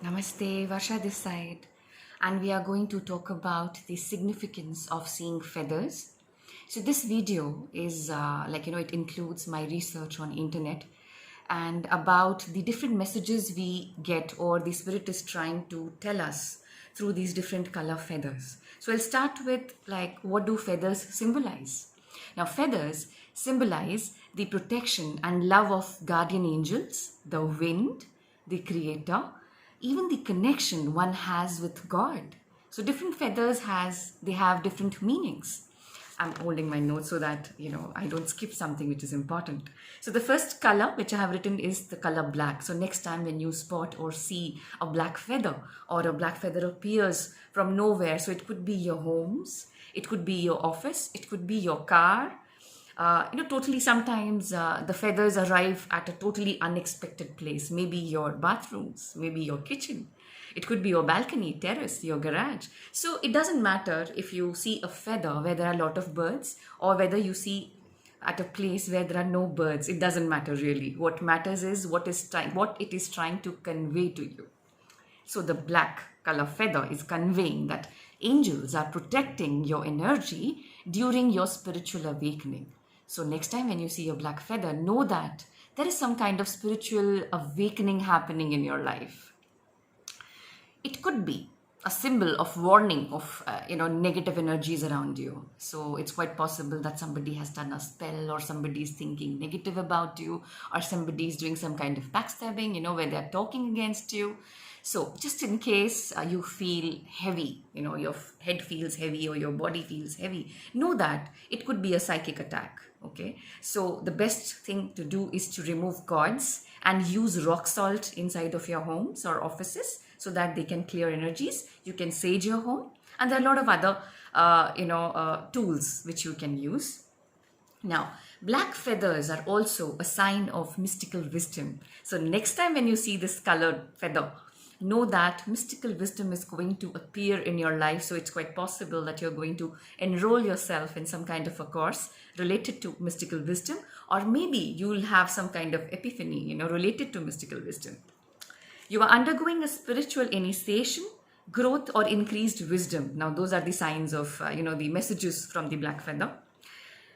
Namaste, Varsha this side, and we are going to talk about the significance of seeing feathers. So this video is it includes my research on internet and about the different messages we get or the spirit is trying to tell us through these different color feathers. So I'll start with what do feathers symbolize? Now feathers symbolize the protection and love of guardian angels, the wind, the creator, even the connection one has with God. So different feathers have different meanings. I'm holding my notes so that I don't skip something which is important. So the first color which I have written is the color black. So next time when you spot or see a black feather or a black feather appears from nowhere, so it could be your homes, it could be your office, it could be your car, totally sometimes the feathers arrive at a totally unexpected place. Maybe your bathrooms, maybe your kitchen. It could be your balcony, terrace, your garage. So it doesn't matter if you see a feather where there are a lot of birds or whether you see at a place where there are no birds. It doesn't matter really. What matters is what it is trying to convey to you. So the black color feather is conveying that angels are protecting your energy during your spiritual awakening. So next time when you see a black feather, know that there is some kind of spiritual awakening happening in your life. It could be a symbol of warning of negative energies around you. So it's quite possible that somebody has done a spell or somebody is thinking negative about you or somebody is doing some kind of backstabbing, where they're talking against you. So just in case you feel heavy, your head feels heavy or your body feels heavy, know that it could be a psychic attack. Okay, so the best thing to do is to remove cords and use rock salt inside of your homes or offices so that they can clear energies. You can sage your home, and there are a lot of other tools which you can use. Now, black feathers are also a sign of mystical wisdom. So next time when you see this colored feather, know that mystical wisdom is going to appear in your life. So it's quite possible that you're going to enroll yourself in some kind of a course related to mystical wisdom, or maybe you'll have some kind of epiphany, related to mystical wisdom. You are undergoing a spiritual initiation, growth, or increased wisdom. Now, those are the signs of, the messages from the black feather.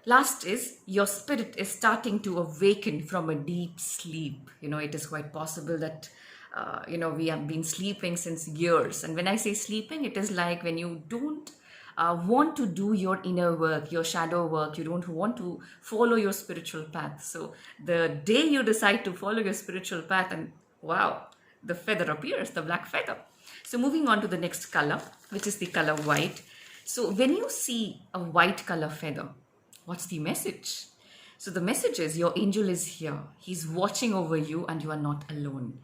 Last is your spirit is starting to awaken from a deep sleep. It is quite possible that we have been sleeping since years. And when I say sleeping, it is like when you don't want to do your inner work, your shadow work, you don't want to follow your spiritual path. So the day you decide to follow your spiritual path, and wow, the feather appears, the black feather. So moving on to the next color, which is the color white. So when you see a white color feather, what's the message? So the message is your angel is here. He's watching over you and you are not alone.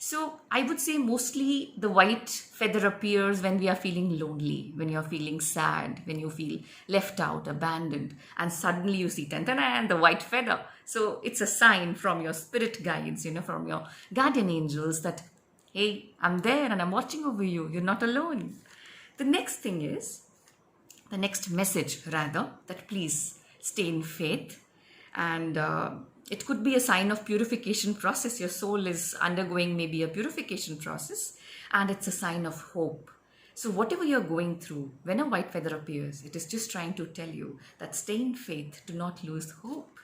So I would say mostly the white feather appears when we are feeling lonely, when you're feeling sad, when you feel left out, abandoned, and suddenly you see and the white feather. So it's a sign from your spirit guides, from your guardian angels that, hey, I'm there and I'm watching over you. You're not alone. The next message rather, that please stay in faith, and it could be a sign of purification process. Your soul is undergoing maybe a purification process, and it's a sign of hope. So whatever you're going through, when a white feather appears, it is just trying to tell you that stay in faith, do not lose hope.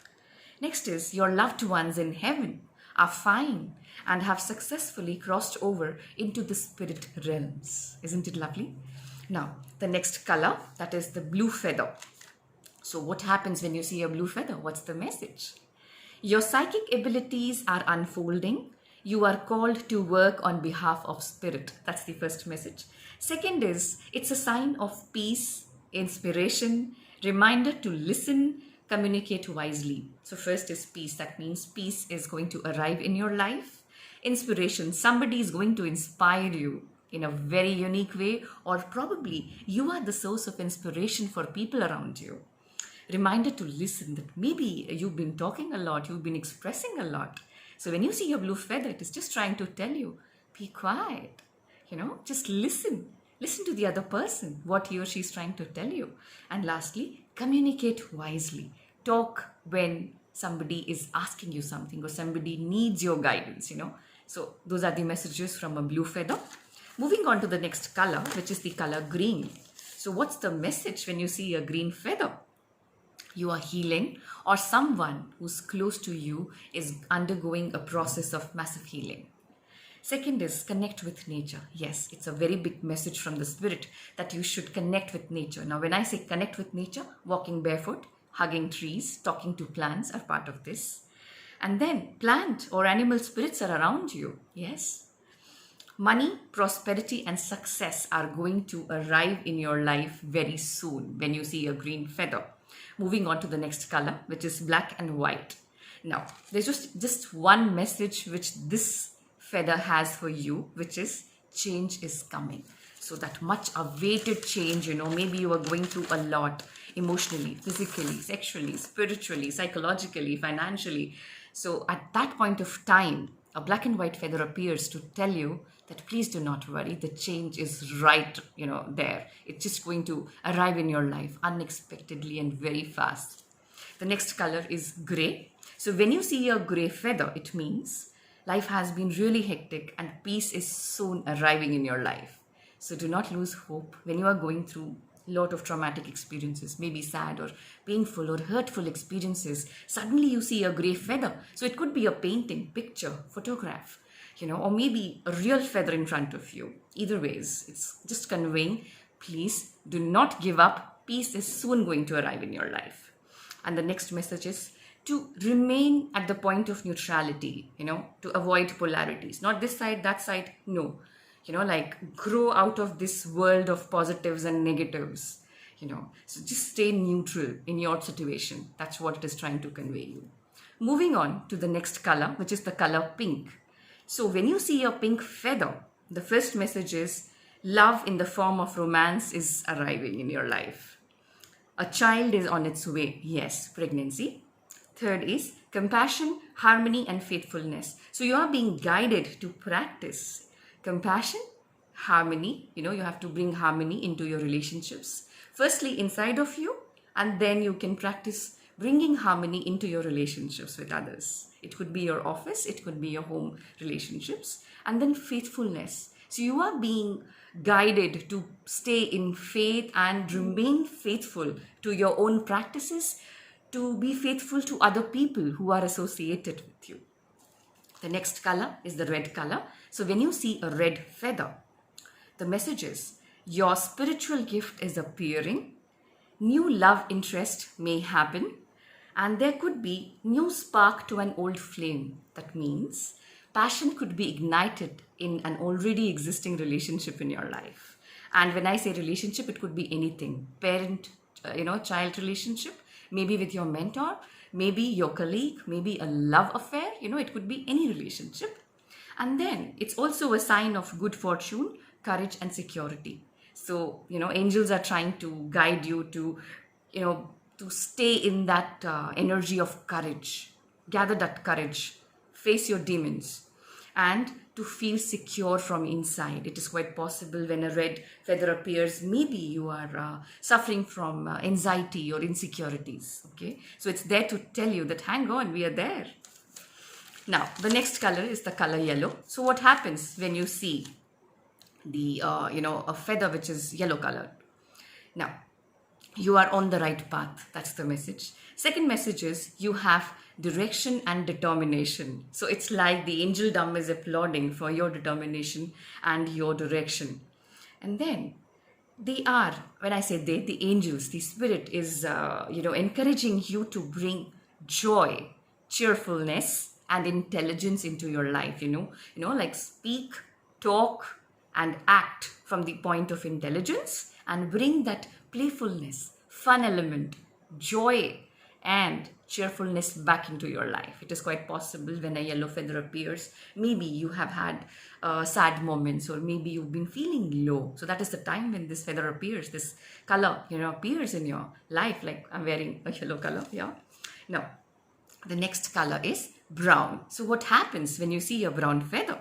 Next is your loved ones in heaven are fine and have successfully crossed over into the spirit realms. Isn't it lovely? Now, the next color, that is the blue feather. So what happens when you see a blue feather? What's the message? Your psychic abilities are unfolding. You are called to work on behalf of spirit. That's the first message. Second is, it's a sign of peace, inspiration, reminder to listen, communicate wisely. So first is peace. That means peace is going to arrive in your life. Inspiration, somebody is going to inspire you in a very unique way, or probably you are the source of inspiration for people around you. Reminder to listen, that maybe you've been talking a lot, you've been expressing a lot. So when you see your blue feather, it is just trying to tell you, be quiet, just listen. Listen to the other person, what he or she is trying to tell you. And lastly, communicate wisely. Talk when somebody is asking you something or somebody needs your guidance, So those are the messages from a blue feather. Moving on to the next color, which is the color green. So what's the message when you see a green feather? You are healing, or someone who's close to you is undergoing a process of massive healing. Second is connect with nature. Yes, it's a very big message from the spirit that you should connect with nature. Now, when I say connect with nature, walking barefoot, hugging trees, talking to plants are part of this. And then plant or animal spirits are around you. Yes. Money, prosperity, and success are going to arrive in your life very soon when you see a green feather. Moving on to the next color, which is black and white. Now, there's just one message which this feather has for you, which is change is coming. So that much awaited change, maybe you are going through a lot emotionally, physically, sexually, spiritually, psychologically, financially. So at that point of time, a black and white feather appears to tell you that please do not worry, the change is right, there. It's just going to arrive in your life unexpectedly and very fast. The next color is gray. So when you see a gray feather, it means life has been really hectic and peace is soon arriving in your life. So do not lose hope when you are going through a lot of traumatic experiences, maybe sad or painful or hurtful experiences. Suddenly you see a gray feather. So it could be a painting, picture, photograph, or maybe a real feather in front of you. Either ways, it's just conveying, please do not give up. Peace is soon going to arrive in your life. And the next message is to remain at the point of neutrality, to avoid polarities. Not this side, that side, no. Like grow out of this world of positives and negatives, So just stay neutral in your situation. That's what it is trying to convey you. Moving on to the next color, which is the color pink. So when you see a pink feather, the first message is love in the form of romance is arriving in your life. A child is on its way. Yes, pregnancy. Third is compassion, harmony, and faithfulness. So you are being guided to practice compassion, harmony. You have to bring harmony into your relationships. Firstly, inside of you, and then you can practice bringing harmony into your relationships with others. It could be your office, it could be your home relationships. And then faithfulness. So you are being guided to stay in faith and remain faithful to your own practices, to be faithful to other people who are associated with you. The next color is the red color. So when you see a red feather, the message is your spiritual gift is appearing, new love interest may happen, and there could be new spark to an old flame. That means passion could be ignited in an already existing relationship in your life. And when I say relationship, it could be anything. Parent, child relationship, maybe with your mentor, maybe your colleague, maybe a love affair, it could be any relationship. And then it's also a sign of good fortune, courage, and security. So, angels are trying to guide you to, to stay in that energy of courage, gather that courage, face your demons, and to feel secure from inside. It is quite possible when a red feather appears, maybe you are suffering from anxiety or insecurities. Okay, so it's there to tell you that hang on, we are there. Now, the next color is the color yellow. So what happens when you see the, a feather which is yellow colored? Now, you are on the right path. That's the message. Second message is you have direction and determination. So it's like the angeldom is applauding for your determination and your direction. And then they are, when I say they, the angels, the spirit is, encouraging you to bring joy, cheerfulness, and intelligence into your life, like speak, talk, and act from the point of intelligence and bring that playfulness, fun element, joy, and cheerfulness back into your life. It is quite possible when a yellow feather appears, maybe you have had sad moments, or maybe you've been feeling low. So that is the time when this feather appears, this color, appears in your life. Like I'm wearing a yellow color, yeah. Now, the next color is brown. So what happens when you see a brown feather?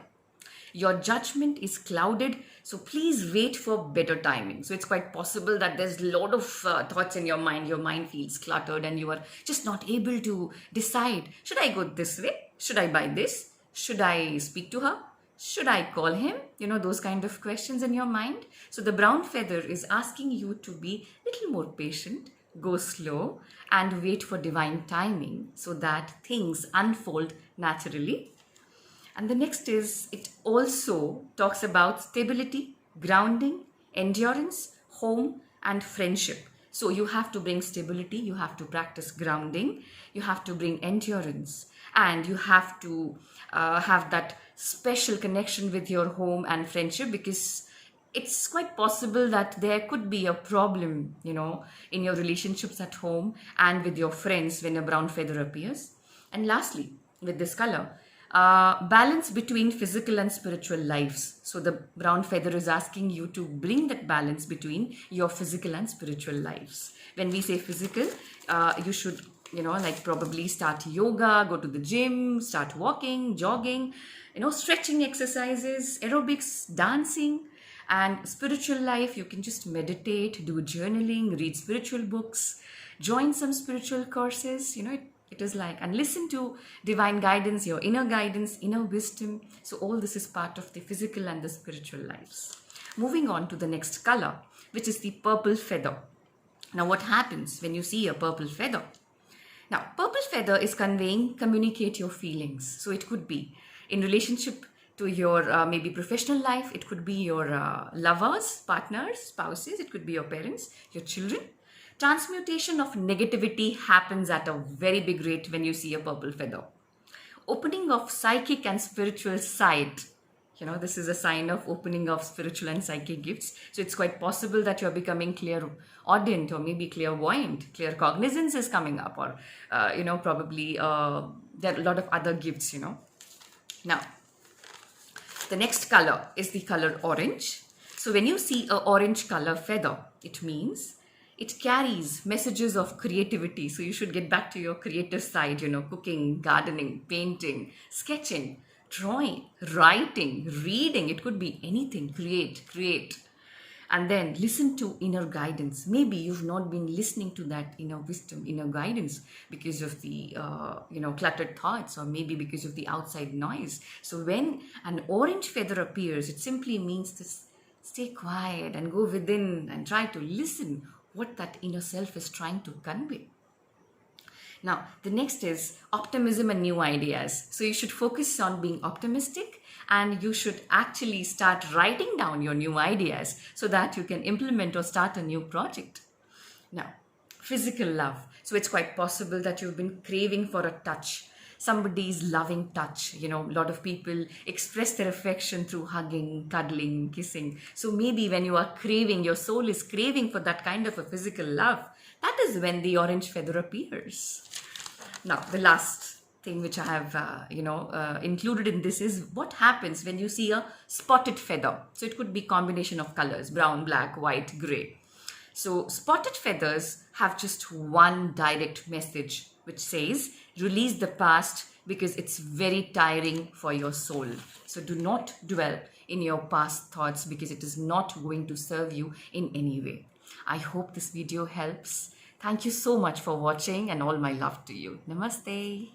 Your judgment is clouded, so please wait for better timing. So it's quite possible that there's a lot of thoughts in your mind feels cluttered and you are just not able to decide, should I go this way? Should I buy this? Should I speak to her? Should I call him? Those kind of questions in your mind. So the brown feather is asking you to be a little more patient, go slow, and wait for divine timing so that things unfold naturally. And the next is, it also talks about stability, grounding, endurance, home, and friendship. So you have to bring stability, you have to practice grounding, you have to bring endurance, and you have to have that special connection with your home and friendship, because it's quite possible that there could be a problem, in your relationships at home and with your friends when a brown feather appears. And lastly, with this color, balance between physical and spiritual lives. So the brown feather is asking you to bring that balance between your physical and spiritual lives. When we say physical, you should, probably start yoga, go to the gym, start walking, jogging, stretching exercises, aerobics, dancing. And spiritual life, you can just meditate, do journaling, read spiritual books, join some spiritual courses, it is like, and listen to divine guidance, your inner guidance, inner wisdom. So all this is part of the physical and the spiritual lives. Moving on to the next color, which is the purple feather. Now, what happens when you see a purple feather? Now, purple feather is conveying communicate your feelings. So it could be in relationship to your maybe professional life. It could be your lovers, partners, spouses. It could be your parents, your children. Transmutation of negativity happens at a very big rate when you see a purple feather. Opening of psychic and spiritual sight. This is a sign of opening of spiritual and psychic gifts. So it's quite possible that you're becoming clairaudient or maybe clairvoyant. Claircognizance is coming up, or, probably there are a lot of other gifts, Now, the next color is the color orange. So when you see an orange color feather, it means it carries messages of creativity. So you should get back to your creative side, cooking, gardening, painting, sketching, drawing, writing, reading. It could be anything. Create. And then listen to inner guidance. Maybe you've not been listening to that inner wisdom, inner guidance because of the, cluttered thoughts, or maybe because of the outside noise. So when an orange feather appears, it simply means to stay quiet and go within and try to listen what that inner self is trying to convey. Now, the next is optimism and new ideas. So you should focus on being optimistic, and you should actually start writing down your new ideas so that you can implement or start a new project. Now, physical love. So it's quite possible that you've been craving for a touch, somebody's loving touch. A lot of people express their affection through hugging, cuddling, kissing. So maybe when you are craving, your soul is craving for that kind of a physical love, that is when the orange feather appears. Now, the last thing which I have, included in this is what happens when you see a spotted feather. So it could be combination of colors, brown, black, white, gray. So spotted feathers have just one direct message, which says, release the past because it's very tiring for your soul. So do not dwell in your past thoughts because it is not going to serve you in any way. I hope this video helps. Thank you so much for watching, and all my love to you. Namaste.